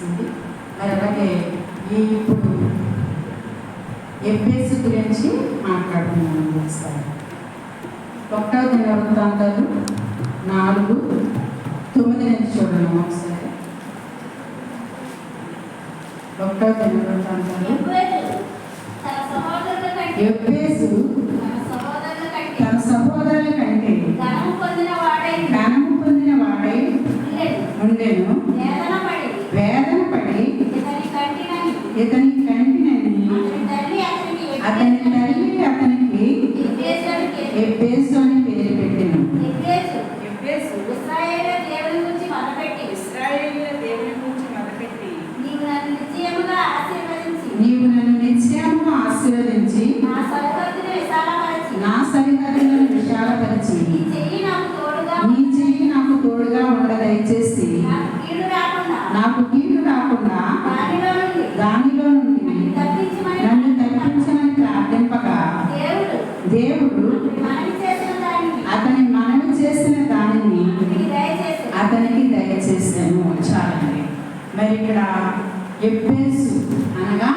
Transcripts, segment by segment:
చేసింది. మరి అలాగే ఇప్పుడు ఎఫెసు గురించి మాట్లాడుతున్నాను. ఒకసారి 1వ దినవృత్తాంతాలు 4:9 చూడండి. ఒకసారి 1వ దినవృత్తాంతాలు ఎఫెసు తన సహోదరుల కంటే ఘనము పొందిన వాడై ఉండెను. వేదన పడి ఇతని కంటినని అతని తల్లి అతనికి ఎఫెసు అని పేరు పెట్టెను. ఇశ్రాయేలు దేవుని గురించి మొదలుపెట్టి నీవు నన్ను నిశ్చయముగా ఆశీర్వదించి నా సరిహద్దులను విశాలపరిచి నీ చెయ్యి నాకు తోడుగా ఉండ దయచేసి నాకు కీడు రాకుండా దానిలో నుండి నన్ను తప్పించమని ప్రార్థింపగా దేవుడు అతని మనవి చేసిన దానిని అతనికి దయచేసాను. చాలండి. మరి ఇక్కడ ఎఫెసు అనగా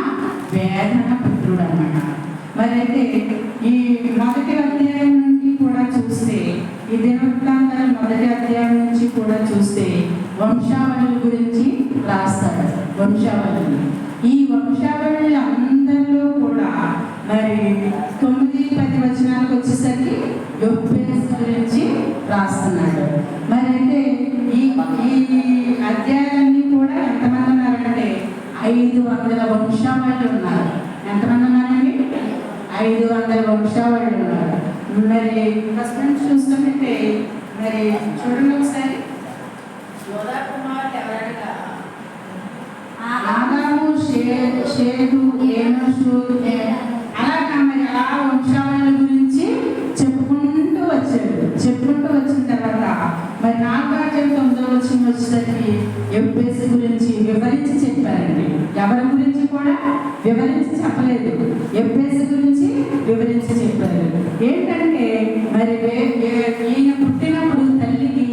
వేదన పుత్రుడు అన్నమాట. మరి అయితే ఈ మొదటి అధ్యాయం నుండి కూడా చూస్తే, ఈ దినవృత్తాంతాల మొదటి అధ్యాయం నుంచి కూడా చూస్తే వంశావళుల గురించి రాస్తాడు. వంశావళులు, ఈ వంశావళులు అందరిలో కూడా మరి 9-10 వచనాలకు వచ్చేసరికి ఎఫెసు గురించి రాస్తున్నాడు. మరి అయితే ఈ అధ్యాయాలన్నీ కూడా ఎంతమంది ఉన్నారంటే 500 వంశావళులు ఉన్నారు. ఎంతమంది ఉన్నారండి? 500 వంశావళులు ఉన్నారు. మరి ఫస్ట్ నుంచి చూస్తుంటే మరి చూడండి ఒకసారి. యోధా కుమారులు ఎవరనగా ఆదాము, షేతు, ఏనోషు, అలాగా మరి ఆ వంశావళుల గురించి చెప్పుకుంటూ వచ్చిన తర్వాత మరి 4:9 వచ్చేసరికి ఎఫెసు గురించి వివరించి చెప్పారండి. ఎవరి గురించి కూడా వివరించి చెప్పలేదు, ఎఫెసు గురించి వివరించి చెప్పారు. ఏంటంటే మరి ఈయన పుట్టినప్పుడు తల్లికి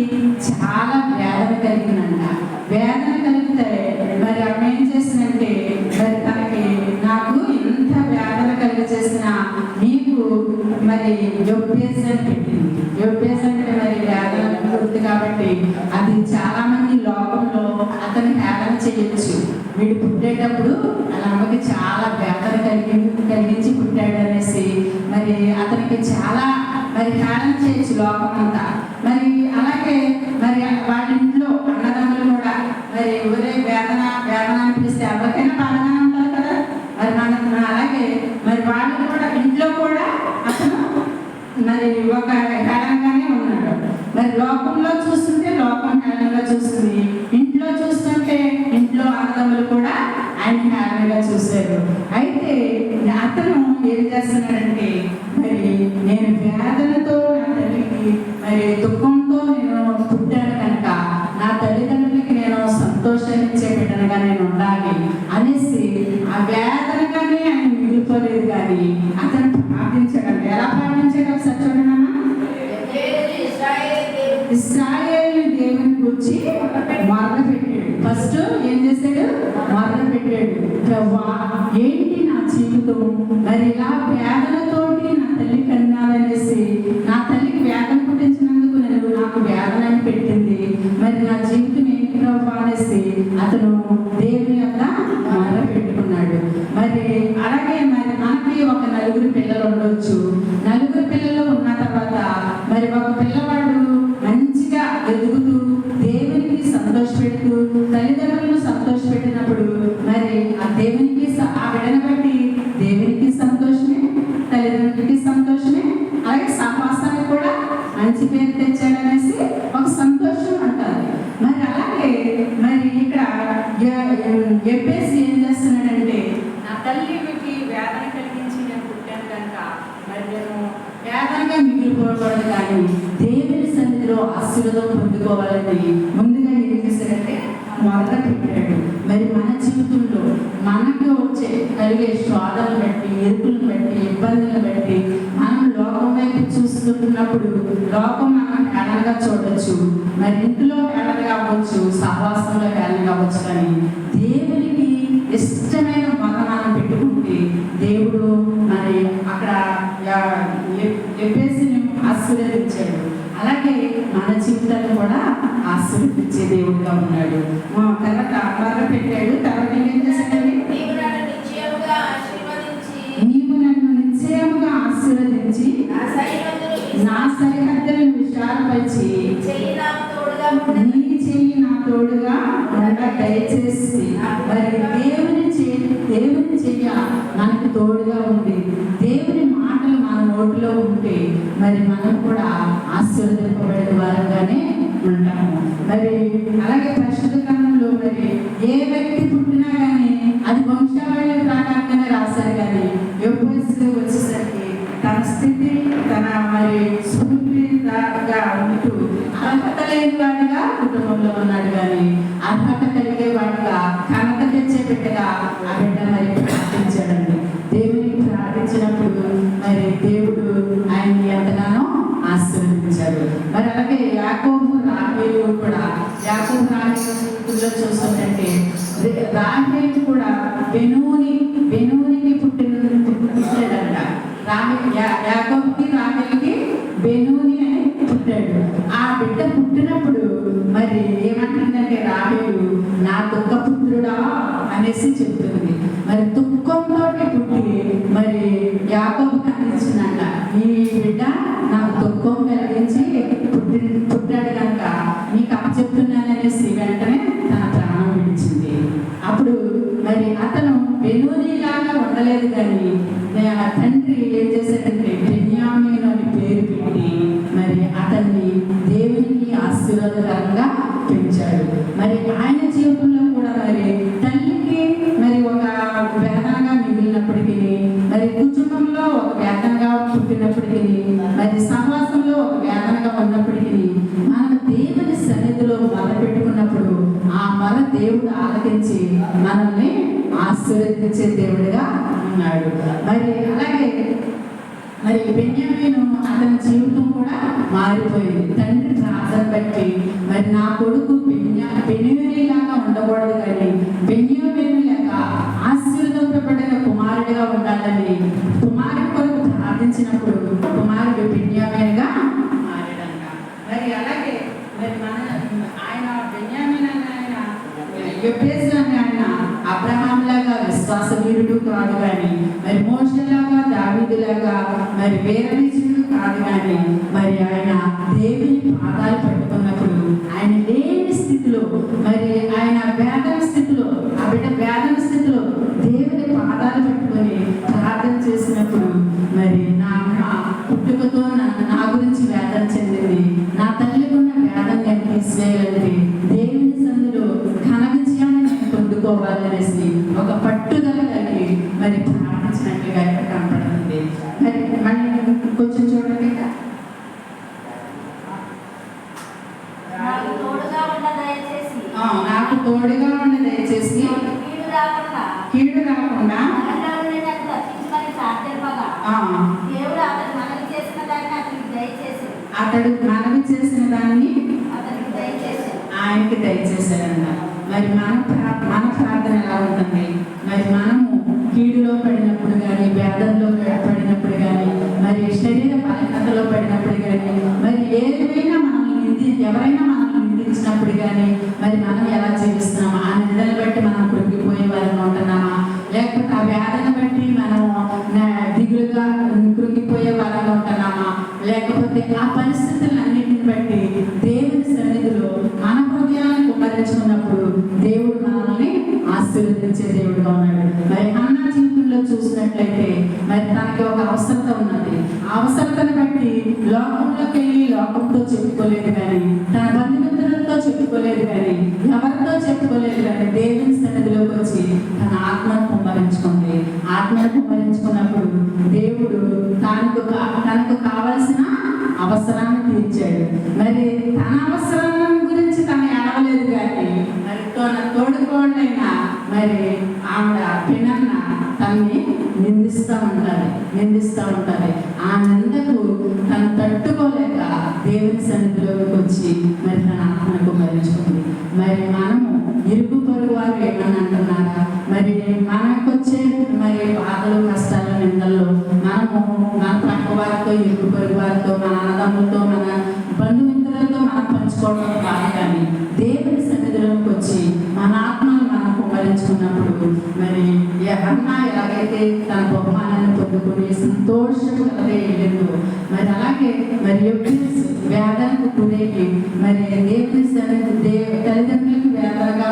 చాలా వేదన కలిగినంట. వేదన కలిగితే మరి ఆమె ఏం చేసిందంటే మరి తనకి నాకు ఇంత వేదన కలిగి చేసిన నీకు మరి ఎఫెసు అని పెట్టింది. ఎఫెసు అంటే మరి వేదన గుర్తు కాబట్టి అది చాలా మంది లోకంలో అతను హేళన చేయొచ్చు. వీడు పుట్టేటప్పుడు అలా అమ్మకి చాలా వేదన కలిగించి పుట్టాడు అనేసి మరి అతనికి చాలా మరి హేళన చేయొచ్చు లోకం అంతా. మరి అలాగే మరి వాళ్ళ ఇంట్లో అన్నదమ్ములు కూడా మరి ఎవరే వేదన అనిపిస్తే ఎవరికైనా బాధగానే ఉంటారు కదా. మరి మన అలాగే మరి వాళ్ళు కూడా ఇంట్లో కూడా అతను మరి ఒక హేళనగానే ఉన్నాడు. మరి లోకంలో చూస్తుంటే లోకం హేళనగా చూస్తుంది, ఇంట్లో చూస్తుంటే ఇంట్లో అన్నదమ్ములు కూడా ఆయన హేళనగా చూశారు. అయితే అతను ఏం చేస్తున్నాడంటే మరి నేను వేదనతో నా తల్లికి మరి దుఃఖంతో నేను పుట్టాను కనుక నా తల్లిదండ్రులకి నేను సంతోషాన్నిచ్చే బిడ్డనగా నేను ఉండాలి అనేసి ఆ వేదనగానే ఆయన మిగిలిపోలేదు. కానీ అతను ప్రార్థించాడు. ఎలా ప్రార్థించాడు ఒకసారి చూడనమ్మా. ఇశ్రాయేలు దేవుని గురించి మొదలు పెట్టాడు. ఫస్ట్ ఏం చేశాడు? మొదలు పెట్టాడు. ప్రభువా, ఏంటి నా జీవితం మరి ఇలా వేదనతోటి నా తల్లి కన్నాలనేసి, నా తల్లికి వేదన పుట్టించినందుకు నాకు వేదన అని పెట్టింది. మరి నా జీవితం ఏంటి ప్రభువా అనేసి అతను దేవుని యొక్క మొదలు పెట్టుకున్నాడు. మరి అలాగే మరి మనకి ఒక 9 పిల్లలు ఉండొచ్చు. 9 పిల్లలు ఉన్న తర్వాత మరి ఒక పిల్లవాడు మంచిగా ఎదుగుతూ దేవునికి సంతోషపెడుతూ తల్లిదండ్రులను సంతోషపెట్టినప్పుడు మరి ఆ దేవునికి ఆ బిడ్డను బట్టి దేవునికి సంతోషమే, తల్లిదండ్రులకి సంతోషమే, అలాగే సహవాసానికి కూడా మంచి పేరు తెచ్చాడనేసి ఒక సంతోషం అంటారు. మరి అలాగే మరి ఇక్కడ ఎఫెసు ఏం చేస్తున్నాడంటే నా తల్లికి వేదన కలిగించి నేను పుట్టాను కనుక మరి నేను వేదనగా మిగిలిపోకూడదు, కానీ దేవుని సన్నిధిలో ఆశీర్వాదం పొందుకోవాలని ముందుగా ఏం చేశాడంటే మొదలు పెట్టాడు. మరి మన జీవితంలో మనకు కలిగే శోధనలు బట్టి, ఎరుపులను బట్టి, ఇబ్బందులను బట్టి మనం లోకం వైపు చూసుకుంటున్నప్పుడు లోకం మనం హేళనగా చూడవచ్చు, మరి ఇంట్లో హేళనగా అవ్వచ్చు, సహవాసంలో హేళనగా అవ్వచ్చు, కానీ ఇష్టమైన మొర మనం పెట్టుకుంటే దేవుడు మరి అక్కడ ఎఫెసుని ఆశీర్వదించాడు. అలాగే మన జీవితాన్ని కూడా ఆశీర్వదించే దేవుడుగా ఉన్నాడు. తర్వాత మొర పెట్టాడు. తర్వాత ఏం చేశాడండి? నీవు నన్ను నిశ్చయముగా ఆశీర్వదించి నీవు నన్ను నిశ్చయముగా ఆశీర్వదించి నా సరిహద్దులను విశాలపరిచి చెయ్యి నాకు తోడుగా ఉండదు. నీ చెయ్యి నా తోడుగా ఉండ దయచేసి. మరి దేవుని చెయ్య మనకు తోడుగా ఉంది. దేవుని మాటలు మన నోటిలో ఉంటే మరి మనం కూడా ఆశీర్వదింపబడిన వారంగానే ఉంటాము. మరి అలాగే పరిశుద్ధ గ్రంథంలో మరి ఏ వ్యక్తి పుట్టినా కానీ అది వంశావళి ప్రకారంగానే రాశారు. కానీ యోగేశ్వరు వచ్చేసరికి తన స్థితి తన మరి స్ఫూర్తిగా ఉంటూ అర్హత లేని వాడిగా కుటుంబంలో ఉన్నాడు. కానీ అర్హత కలిగే వాడిగా ఘనత తెచ్చే బిడ్డగా ఆ బిడ్డ మరి ప్రార్థించాడండి. దేవుని ప్రార్థించినప్పుడు మరి దేవుడు ఆయన్ని ఎంతగానో ఆశీర్వదించాడు. మరి అలాగే యాకోబు రాహేలు కూడా యాకోబు రాహేలులో చూస్తుంటే రాహేలు కూడా బెనూనికి పుట్టాడంట. యాకోబుకి రాహేలుకి బెనూని అని పుట్టాడు. ఆ బిడ్డ పుట్టినప్పుడు మరి ఏమంటుందంటే రాహేలు నా దుఃఖ పుత్రుడా అనేసి చెప్తుంది. మరి దుఃఖంతో పుట్టి మరి యాకోబుకి అందించిందంట. ఈ బిడ్డ నాకు దుఃఖం కలిగించి పుట్టాడు కనుక నీకు అప్పచెప్తున్నాననేసి వెంటనే తన ప్రాణం విడిచింది. అప్పుడు మరి అతను బెనూనీలాగా ఉండలేదు. కానీ తండ్రి ఏం చేశాడంటే బెన్యామీను అని పేరు పెట్టి మరి అతన్ని దేవునికి ఆశీర్వాదకరంగా పెంచాడు. మరి ఆయన జీవితంలో కూడా మరి తల్లికి మరి ఒక వేదనగా మిగిలినప్పటికీ, మరి కుటుంబంలో ఒక వేదనగా పుట్టినప్పటికీ, మరి సహవాసంలో ఒక వేదనగా ఉన్నప్పటికీ మనం దేవుని సన్నిధిలో మొదలుపెట్టుకున్నప్పుడు ఆ మొర దేవుడు ఆలకించి మనల్ని ఆశీర్వదించే దేవుడిగా ఉన్నాడు. మరి అలాగే మరి బెన్యామీను అతని జీవితం కూడా మారిపోయింది. తండ్రి ప్రార్థన బట్టి మరి నా కొడుకు బెన్యామీనులాగా ఉండకూడదు, కానీ బెన్యామీను లేక ఆశీర్వదింపబడిన కుమారుడిగా ఉండాలని కుమారుడి కొరకు ప్రార్థించినప్పుడు కుమారుడు బెన్యామీనుగా మారాడంట. మరి అలాగే మరి ఆయన బెన్యామీను ఆయన యోసేపు ఆయన అబ్రహాం లాగా విశ్వాసవీరుడు కాదు, కానీ మరి మోషేలాగా దావీదులాగా మరి వీరవీరుడు కాదు, కానీ మరి ఆయన దేవుని పాదాలు పట్టుకున్నప్పుడు ఆయన లేని స్థితిలో మరి ఆయన వేదన స్థితిలో ఆ బిడ్డ వేదన స్థితిలో దేవుని పాదాలు పట్టుకొని ప్రార్థన చేసినప్పుడు మరి నా పుట్టుకతో నా గురించి వేదన చెందింది, నా తల్లికి ఉన్న వేదన నేను తీసివేయాలని దేవుని సందులో ఘన విజయాన్ని నేను పొందుకోవాలనేసి ఒక పట్టుదల కలిగి మరి ప్రార్థించినట్లుగా ఇక్కడ కనపడుతుంది. మరి మళ్ళీ కొంచెం చూడండి. నాకు తోడుగా ఉండ దయచేసి నాకు తోడుగా ఉండి దయచేసి కీడు రాకుండా అతడు మనవి చేసిన దాన్ని ఆయనకి దయచేశాడంట. మరి మన ప్రార్థన ఎలా ఉంటుంది? మరి మనము కీడులో పడినప్పుడు కానీ, వేదంలో పడినప్పుడు కానీ, మరి శరీర బలహీనతలో పడినప్పుడు కానీ, మరి ఏదైనా ఎవరైనా మనల్ని నిందించినప్పుడు కానీ మరి మనం ఎలా జీవిస్తున్నామా? ఆ నిందలు బట్టి మనం కృంగిపోయే వారిని ఉంటున్నామా? లేకపోతే ఆ వేదన బట్టి మనం దిగులుగా కృంగిపోయే వారిని ఉంటున్నామా? లేకపోతే ఆ పరిస్థితులన్నింటిని బట్టి దేవుని సన్నిధిలో మన హృదయాన్ని కుమ్మరించుకున్నప్పుడు దేవుడు మనల్ని ఆశీర్వదించే దేవుడుగా ఉన్నాడు. మరి హన్నా జీవితంలో చూసినట్లయితే మరి తనకి ఒక అవసరత ఉన్నది. ఆ అవసరతను బట్టి లోకంలోకి వెళ్ళి లోకంతో చెప్పుకోలేదు, కానీ తన బంధుమిత్రులతో చెప్పుకోలేదు, కానీ ఎవరితో చెప్పుకోలేదు, కానీ దేవుని సన్నిధిలోకి వచ్చి తన ఆత్మను కుమ్మరించుకుంది. ఆత్మను కుమ్మరించుకున్నప్పుడు దేవుడు తనకు కావలసిన అవసరాన్ని తీర్చాడు. మరి తన అవసరం గురించి తను ఏడవలేదు, కానీ మరి తన తోడుకోండైనా మరి ఆవిడ పిన్నన్న తనని నిందిస్తూ ఉంటుంది. ఆ నిందకు తను తట్టుకోలేక దేవుని సన్నిధిలోకి వచ్చి మరి తన ఆత్మను కుమ్మరించుకుంది. మరి మనము ఇరుగు పొరుగు వారు ఏమని అంటున్నారా? మరి తన బహుమానాన్ని పొందుకుని సంతోషం కలదే వెళ్ళిండు. మరి అలాగే మరి ఎప్పుడు వేదనకు గురయ్యి మరి దేవుని తల్లిదండ్రులకు వేదనగా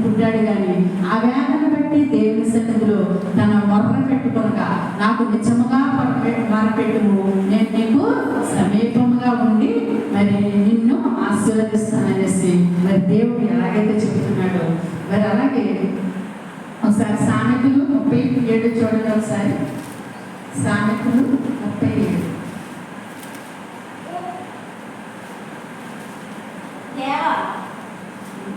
పుట్టాడు కానీ ఆ వేదన బట్టి దేవుని సన్నిధిలో తన మొర్ర పెట్టుకొనగా నాకు నిజముగా మొరపెట్టుము, నేను నీకు సమీపముగా ఉండి మరి నిన్ను ఆశీర్వదిస్తాననేసి మరి దేవుడు ఎలాగైతే చెబుతున్నాడో మరి అలాగే ఒకసారి సామెతలు 37 చూడండి. ఒకసారి సామెతలు 37 దేవా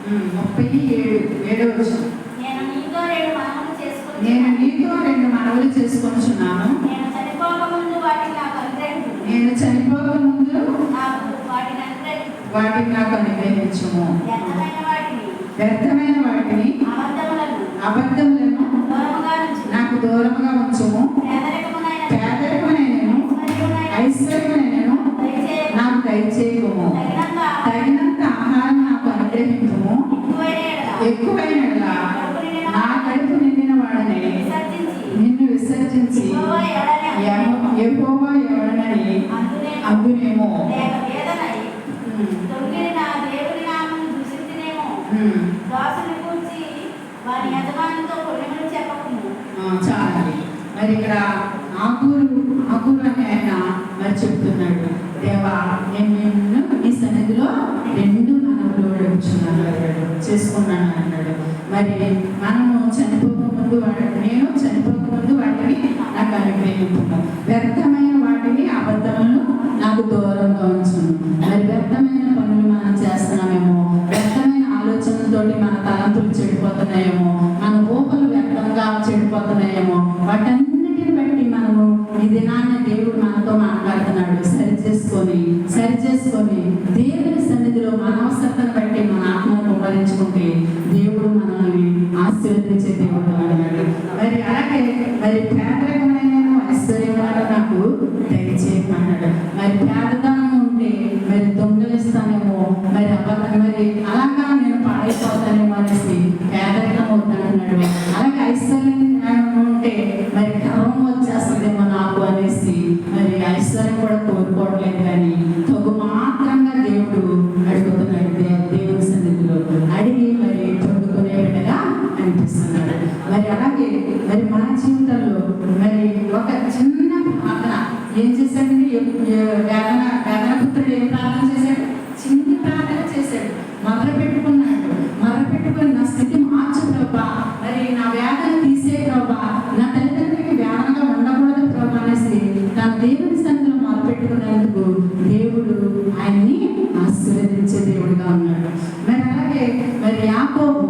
37 వచనం. నేను నీతో 2 మనవులు చేసుకుని నేను నీతో 2 మనవులు చేసుకొనుచున్నాను. నేను చనిపోకముందు వాటిని నాకు అనుగ్రహించు. నేను చనిపోకముందు నాకు వాటిని అనుగ్రహించు. వాటిని నాకు అనుగ్రహించుము. వ్యర్థమైన వాటిని అబద్ధములను దూరముగా ఉంచు. నాకు దూరముగా ఉంచుము. పేదరికమునైనను ఐశ్వర్యమునైనను నాకు దయచేయకుము. తగినంత ఆహారం నాకు అనుగ్రహించుము. ఎక్కువైన యెడల నా కడుపు నిండిన వాడనే నిన్ను విసర్జించి యెహోవా ఎవడనని అందునేమో. చాలండి. మరి ఇక్కడ ఆకూరు అనే ఆయన మరి చెప్తున్నాడు, దేవా నేను నిన్ను నీ సన్నిధిలో 2 మనవులు చేసుకున్నాను అన్నాడు. మరి మనము చనిపోకముందు నేను చనిపోకముందు వాటిని నాకు అనుగ్రహించును. వ్యర్థమైన వాటిని అబద్ధములను నాకు దూరంగా ఉంచును. మరి వ్యర్థమైన పనులు మనం చేస్తున్నామేమో, వ్యర్థమైన ఆలోచనలతోటి మన తలంపులు చెడిపోతున్నాయేమో, మన ఊహలు వ్యర్థంగా చెడిపోతున్నాయేమో, వాటన్నిటిని బట్టి మనము ఈ దినాన్ని దేవుడు మనతో మాట్లాడుతున్నాడు. సరి చేసుకొని దేవుని సన్నిధిలో మన అవసరతను బట్టి మన ఆత్మను కుమ్మరించుకుంటే దేవుడు మనల్ని ఆశీర్వదించే దేవుడు అన్నాడు. మరి అలాగే మరి పేదరికమైన ఐశ్వర్యమైన నాకు దయచేయమన్నాడు. మరి పేదతనం ఉంటే మరి దొంగలిస్తానేమో, మరి మరి అలాగా నేను పాడైపోతానేమో అనేసి పేదరికం అవుతానన్నాడు. అలాగే ఐశ్వర్యం ఉంటే మరి గర్వం వచ్చేస్తుందేమో నాకు అనేసి మరి ఐశ్వర్యం కూడా కోరుకోవట్లేదు కానీ తగు మాత్రంగా దేవుడు అడుగుతున్నాడు. దేవుని సన్నిధిలో అడిగి మరి పొందుకునే బిడ్డగా అనిపిస్తున్నాడు. మరి అలాగే మరి మన జీవితంలో మరి ఒక చిన్న ప్రార్థన ఏం చేశాడండి? వేదన పుత్రుడు ఏం ప్రార్థన చేశాడు? చిన్న ప్రార్థన చేశాడు. మొదలుపెట్టుకుని నా స్థితి మార్చు ప్రభా, మరి నా వేదన తీసే ప్రభా, నా తల్లిదండ్రులకి వేదనగా ఉండకూడదు ప్రభా అనేసి తన దేవుని సన్నిధిలో మొదలుపెట్టుకున్నందుకు దేవుడు ఆయన్ని ఆశీర్వదించే దేవుడిగా ఉన్నాడు. మరి అలాగే మరి యాకోబు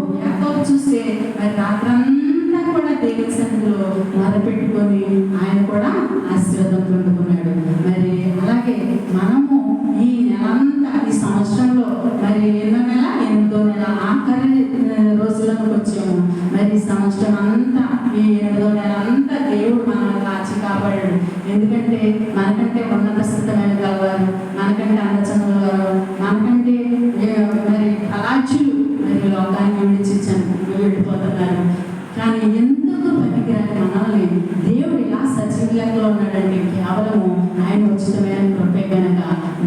చూస్తే మరి రాత్రంతా కూడా దేవుని సన్నిధిలో మొదలుపెట్టుకొని ఆయన కూడా ఆశీర్వాదం పొందుకున్నాడు. మరి అలాగే మనము ఈ నెలంతా ఈ సంవత్సరంలో మరి 8వ నెల ఆఖరి రోజులకు వచ్చాము. మరి సంవత్సరం అంతా ఈ 8వ నెల అంతా దేవుడు మనల్ని కాచి కాపాడాడు. ఎందుకంటే మనకంటే ఉన్నత స్థితమైన గలవారు, మనకంటే అందచందులు గలవారు, మనకంటే మరి కళాచులు మరి లోకాన్ని వెళ్ళిపోతున్నారు. కానీ ఎందుకు పనికిరాని మనల్ని దేవుడు ఇలా సజీవులతో ఉన్నాడంటే కేవలము ఆయన ఉచితమైన కృపే కనుక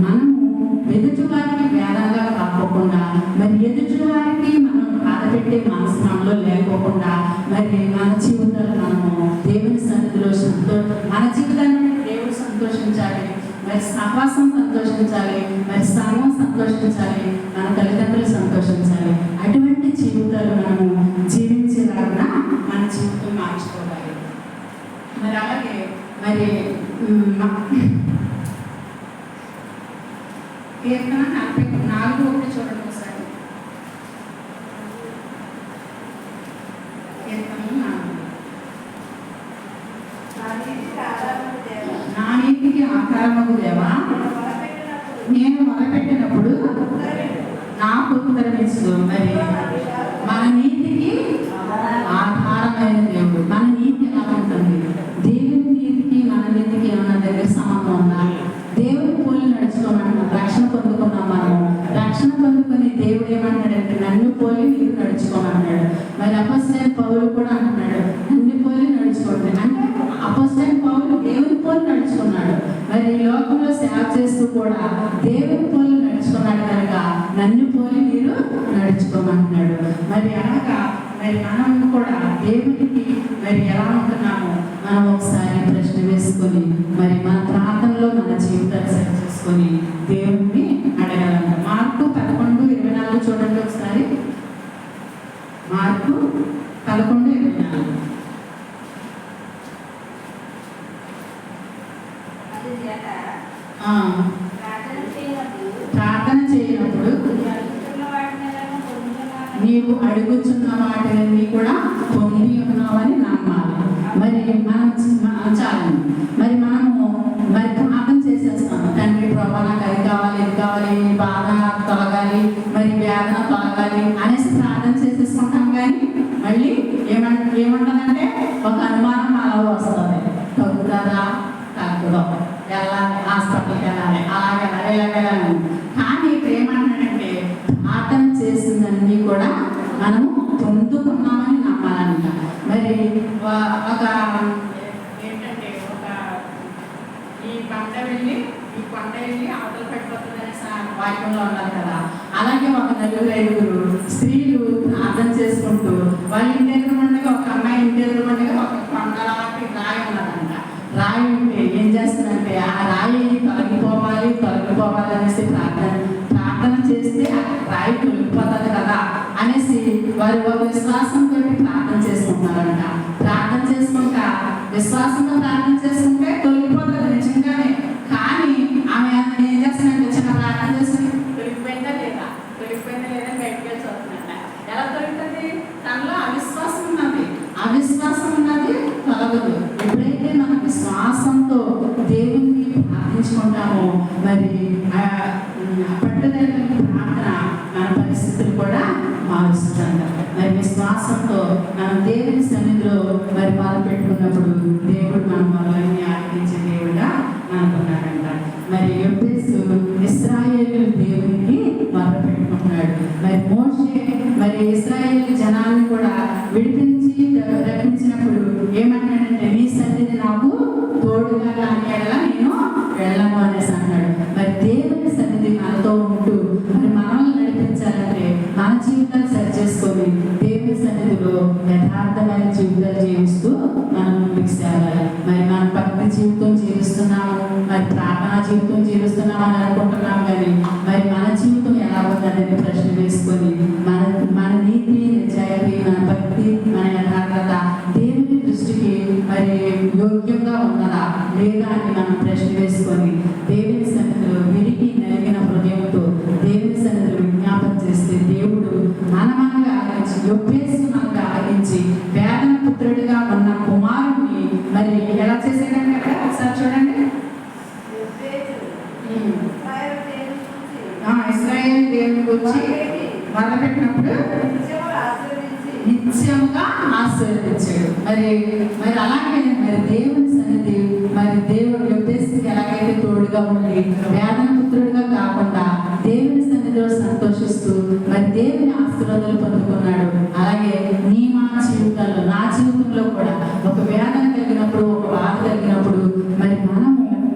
మనము ఎదుటివారికి వేదంగా కాకోకుండా మరి ఎదుటివారికి మనం బాధపెట్టే మనసులో లేకోకుండా మరి మన జీవితాలు మనము దేవుని సన్నిధిలో మన జీవితాన్ని దేవుడు సంతోషించాలి, మరి సహవాసం సంతోషించాలి, మరి సంఘం సంతోషించాలి, మన తల్లిదండ్రులు సంతోషించాలి. అటువంటి జీవితాలు మనము జీవించేలాగా మన జీవితం మార్చుకోవాలి. మరి అలాగే మరి కీర్తన 44:1 చూడండి ఒకసారి. కీర్తన 4. నా నీతికి ఆకారమగు దేవా, నేను మొదలుపెట్టినప్పుడు నాకు ఉత్తరమిస్తూ. మరి మన నీతికి ఆధారమైన దేవుడు. మన నీతి ఎలా ఉంటుంది? దేవుని నీతికి మన నీతికి ఏమన్నా దగ్గర సంబంధం ఉందా? దేవుని పోలి నడుచుకోమన్నాడు. రక్షణ పొందుకున్నాం మనము. రక్షణ పొందుకొని దేవుడు ఏమన్నాడంటే నన్ను పోలి నీరు నడుచుకోమన్నాడు. మరి అపొస్తలుడైన పౌలు కూడా అంటున్నాడు, నన్ను పోలి నడుచుకోండి. అపోస్తలుడైన పౌలు దేవుని పోలి నడుచుకున్నాడు. మరి ఈ లోకంలో సేవ చేస్తూ కూడా దేవుని పోలి నడుచుకున్నాడు కనుక నన్ను పోలి మీరు నడుచుకోమంటున్నాడు. మరి అలాగా మరి మనం కూడా దేవునికి మరి ఎలా ఉంటున్నామో మనం ఒకసారి ప్రశ్న వేసుకొని మరి మన ప్రాంతంలో మన జీవితాన్ని సరి చేసుకొని దేవుణ్ణి అడగాలంట. మార్కు 11:24 చూడండి ఒకసారి. మార్కు 11:24. అది చేత ఆ, ప్రార్థన చేయనప్పుడు ప్రార్థన చేయనప్పుడు జరుగుతున్న వాటిని పొందుతున్నాను. నీవు అడుగుచున్న వాటిని కూడా పొంది ఉన్నావని నమ్మాలి. మరి మనం చాలు మరి మనము మరి ప్రార్థన చేసేస్తాము. తండ్రి ప్రభా నాకు అది కావాలి, ఇది కావాలి, ఈ బాధ తొలగాలి, మరి వేదన తొలగాలి అనేసి ప్రార్థన చేసేసుకుంటాం. కానీ మళ్ళీ ఏమంటుందంటే ఒక అనుమానం అలా వస్తుంది. తగ్గుతుందా తగ్గుదో, వెళ్ళాలి హాస్పిటల్కి వెళ్ళాలి, అలాగే ఇలాగెళ్ళాలి. కానీ ఇప్పుడు ఏమంటాడంటే ప్రార్థన చేసిందన్నీ కూడా మనము పొందుకున్నామని నమ్మాలంట. మరి ఒక ఏంటంటే ఒక ఈ పంట వెళ్ళి అవతల పడిపోతుంది అనేసి వాక్యంలో ఉన్నారు కదా. అలాగే ఒక 4-5 స్త్రీలు ప్రార్థన చేసుకుంటూ వాళ్ళ ఇంటి ఎదురుమండగా ఒక అమ్మాయి ఇంటి ఎదురుమండగా ఒక కొండలాంటి రాయి ఉన్నదంట. రాయి ఉంటే ఏం చేస్తుందంటే ఆ రాయి తొలగిపోవాలి అనేసి ప్రార్థన చేస్తే ఆ రాయి తొలగిపోతుంది కదా అనేసి వారి ఒక విశ్వాసంతో ప్రార్థన చేసుకుంటున్నారంట. ప్రార్థన చేసుకుంటా విశ్వాసంతో ప్రార్థన చేసుకుంటే తొలగిపోతుంది నిజంగానే. కానీ ఆమె ఏం చేస్తుందంటే చిన్న ప్రార్థన చేసుకుని తొలగిపోయిందా లేదా బయటకు వెళ్ళి చూస్తుందంట. ఎలా తొలుగుతుంది? తనలో అవిశ్వాసం ఉన్నది తొలగదు. ఎప్పుడైతే మనం విశ్వాసంతో దేవుణ్ణి ప్రార్థించుకుంటామో మరి పట్టుదల ప్రార్థన మన పరిస్థితులు కూడా మారుస్తుందంట. మరి విశ్వాసంతో మనం దేవుని సన్నిధిలో మరి మొదలు పెట్టుకున్నప్పుడు దేవుడు మన మొదలన్నీ ఆలకించే దేవుడుగా అనుకున్నాడంట. మరి యొబ్బేసు ఇశ్రాయేలు దేవునికి మొదలు పెట్టుకుంటున్నాడు. మరి మోషే మరి ఇశ్రాయేలు జనాన్ని కూడా విడిపించి రక్షించినప్పుడు ఏమన్నాడంటే నీ సన్నిధి నాకు తోడుగా రాని ఎడల నేను వెళ్ళను అనేసి అన్నాడు. మరి దేవుని సన్నిధి మనతో ఉంటూ మరి మనల్ని నడిపించాలంటే మన జీవితాన్ని సరి చేసుకొని దేవుని సన్నిధిలో యథార్థమైన జీవితాలు జీవిస్తూ మనం ముందుకు సాగాలి. మరి మన భక్తి జీవితం జీవిస్తున్నాము, మరి ప్రార్థనా జీవితం జీవిస్తున్నాము అని అనుకుంటున్నాం. కానీ మరి మన జీవితం ఎలా ఉందనేది ప్రశ్న వేసుకొని మన నీతి నిజాయితీ, మన భక్తి, మన యథార్థత దేవుని దృష్టికి మరి యోగ్యంగా ఉన్నదా లేదా అని మనం ప్రశ్న వేసుకొని దేవుని సన్నిధిలో విరిగి నలిగిన హృదయంతో దేవుని సన్నిధిలో విజ్ఞాపన చేస్తే దేవుడు మనగా ఆలోచించి యొబ్బేసుకున్నాగా ఆలోచించి వేదన పుత్రుడిగా ఉన్న కుమారుడిని మరి ఎలా చేసేదంటే అక్కడ ఒకసారి చూడండి. ఇశ్రాయేలు దేవుని గురించి మొదలుపెట్టినప్పుడు నిత్యముగా ఆశీర్వదించాడు. మరి అలాగే మరి దేవుని సన్నిధి మరి దేవుడు యొబ్బేసుకి ఎలాగైతే తోడుగా ఉండి వేదన పుత్రుడిగా కాకుండా దేవుని సన్నిధిలో సంతోషిస్తూ మరి దేవుని ఆశీర్వాదాలు పొందుకున్నాడు. అలాగే మా జీవితాల్లో నా జీవితంలో కూడా ఒక వేదన కలిగినప్పుడు ఒక బాధ కలిగినప్పుడు మరి మనము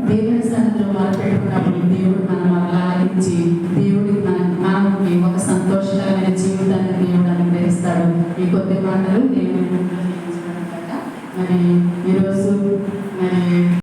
దేవుని సన్నిధిలో మొదలు పెట్టుకున్నప్పుడు దేవుడు మనం ఆలకించి దేవుడికి మనకి ఒక సంతోషకరమైన జీవితాన్ని దేవుడు అనుగ్రహిస్తాడు. ఈ కొద్ది మాటలు దేవుని మరి ఈరోజు